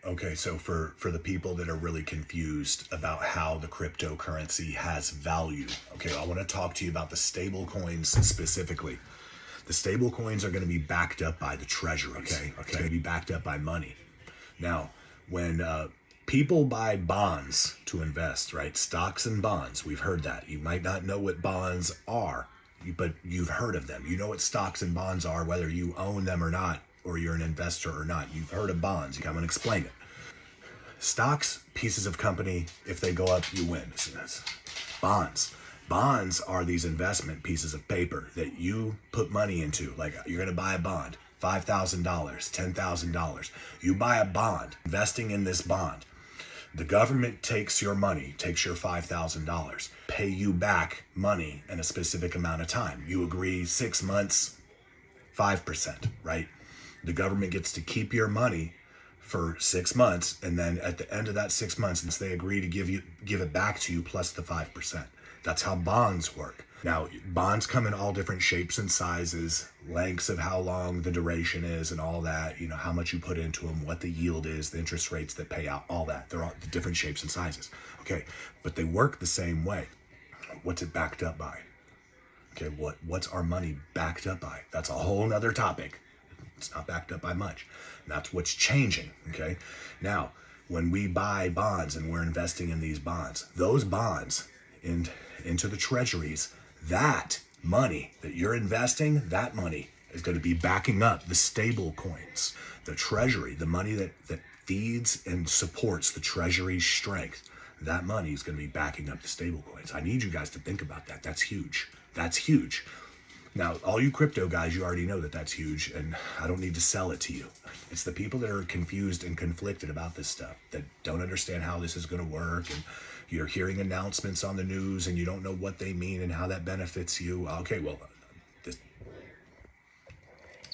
Okay, so for the people that are really confused about how the cryptocurrency has value, okay, I want to talk to you about the stable coins specifically. The stable coins are going to be backed up by the Treasury. Okay, it's going to be backed up by money. Now, when people buy bonds to invest, right? Stocks and bonds, we've heard that. You might not know what bonds are, but you've heard of them. You know what stocks and bonds are, whether you own them or not, or you're an investor or not. You've heard of bonds. I'm going to explain it. Stocks, pieces of company, if they go up, you win. So that's bonds. Bonds are these investment pieces of paper that you put money into. Like you're going to buy a bond, $5,000, $10,000. You buy a bond, investing in this bond. The government takes your money, takes your $5,000, pay you back money in a specific amount of time. You agree 6 months, 5%, right? The government gets to keep your money for 6 months, and then at the end of that 6 months, they agree to give it back to you plus the 5%. That's how bonds work. Now, bonds come in all different shapes and sizes, lengths of how long the duration is and all that, you know, how much you put into them, what the yield is, the interest rates that pay out, all that. They're all the different shapes and sizes. Okay, but they work the same way. What's it backed up by? Okay, what's our money backed up by? That's a whole nother topic. It's not backed up by much. And that's what's changing, okay? Now, when we buy bonds and we're investing in these bonds, those bonds into the treasuries, that money that you're investing, that money is going to be backing up the stable coins, the treasury, the money that feeds and supports the treasury's strength. That money is going to be backing up the stable coins. I need you guys to think about that. That's huge. That's huge. Now, all you crypto guys, you already know that that's huge, and I don't need to sell it to you. It's the people that are confused and conflicted about this stuff, that don't understand how this is going to work, and you're hearing announcements on the news, and you don't know what they mean and how that benefits you. Okay, well,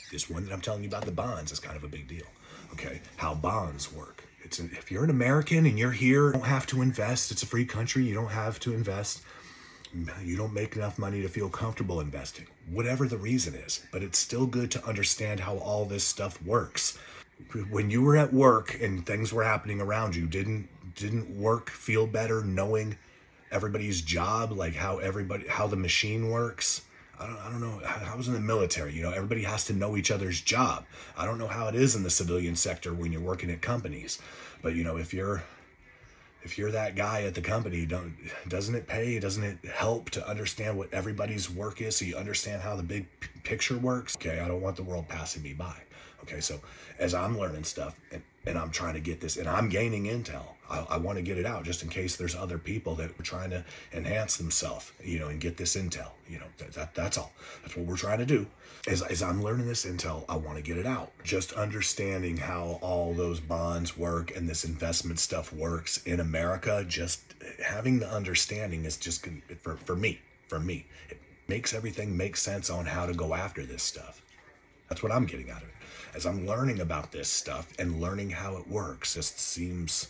this one that I'm telling you about, the bonds, is kind of a big deal. Okay, how bonds work. If you're an American and you're here, you don't have to invest. It's a free country. You don't have to invest. You don't make enough money to feel comfortable investing, whatever the reason is, but it's still good to understand how all this stuff works. When you were at work and things were happening around you, didn't work feel better knowing everybody's job, like how the machine works? I don't know. I was in the military, you know, everybody has to know each other's job. I don't know how it is in the civilian sector when you're working at companies, but you know, if you're that guy at the company, doesn't it help to understand what everybody's work is, so you understand how the big picture works? Okay, I don't want the world passing me by. Okay, so as I'm learning stuff and I'm trying to get this, and I'm gaining intel, I want to get it out just in case there's other people that are trying to enhance themselves, you know, and get this intel. You know, that's all. That's what we're trying to do. As I'm learning this intel, I want to get it out. Just understanding how all those bonds work and this investment stuff works in America, just having the understanding is just for me. It makes everything make sense on how to go after this stuff. That's what I'm getting out of it. As I'm learning about this stuff and learning how it works, it just seems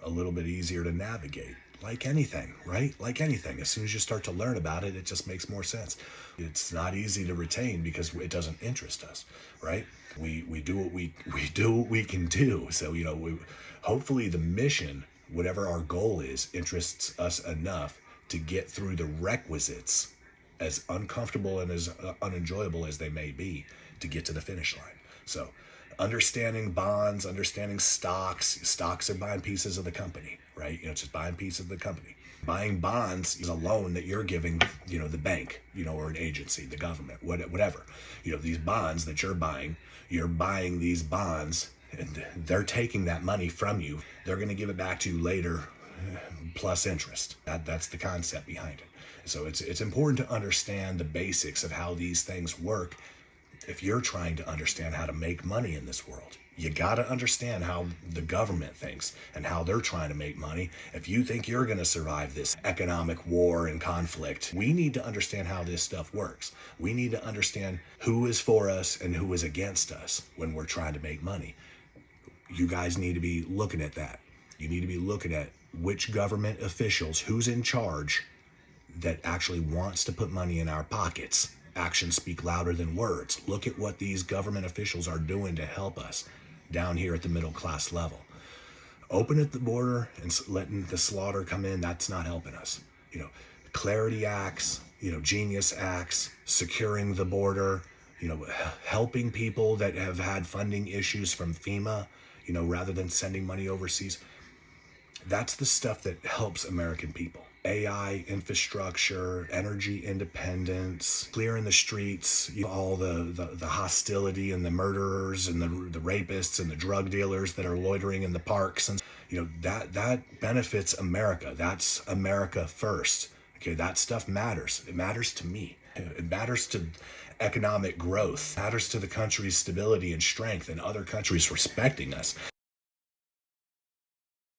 a little bit easier to navigate. Like anything, right? Like anything. As soon as you start to learn about it, it just makes more sense. It's not easy to retain because it doesn't interest us, right? We do what we do what we can do. So, you know, hopefully the mission, whatever our goal is, interests us enough to get through the requisites, as uncomfortable and as unenjoyable as they may be, to get to the finish line. So understanding bonds, understanding stocks are buying pieces of the company, right? You know, it's just buying pieces of the company. Buying bonds is a loan that you're giving, you know, the bank, you know, or an agency, the government, whatever. You know, these bonds that you're buying these bonds, and they're taking that money from you. They're going to give it back to you later, plus interest. That's the concept behind it. So it's important to understand the basics of how these things work. If you're trying to understand how to make money in this world, you got to understand how the government thinks and how they're trying to make money. If you think you're going to survive this economic war and conflict, we need to understand how this stuff works. We need to understand who is for us and who is against us when we're trying to make money. You guys need to be looking at that. You need to be looking at which government officials, who's in charge, that actually wants to put money in our pockets. Actions speak louder than words. Look at what these government officials are doing to help us down here at the middle class level. Open at the border and letting the slaughter come in, that's not helping us. Clarity acts, genius acts, securing the border, helping people that have had funding issues from FEMA, rather than sending money overseas. That's the stuff that helps American people. AI infrastructure, energy independence, clearing the streets, all the hostility and the murderers and the rapists and the drug dealers that are loitering in the parks. And, that benefits America. That's America first. Okay, that stuff matters. It matters to me. It matters to economic growth. It matters to the country's stability and strength and other countries respecting us.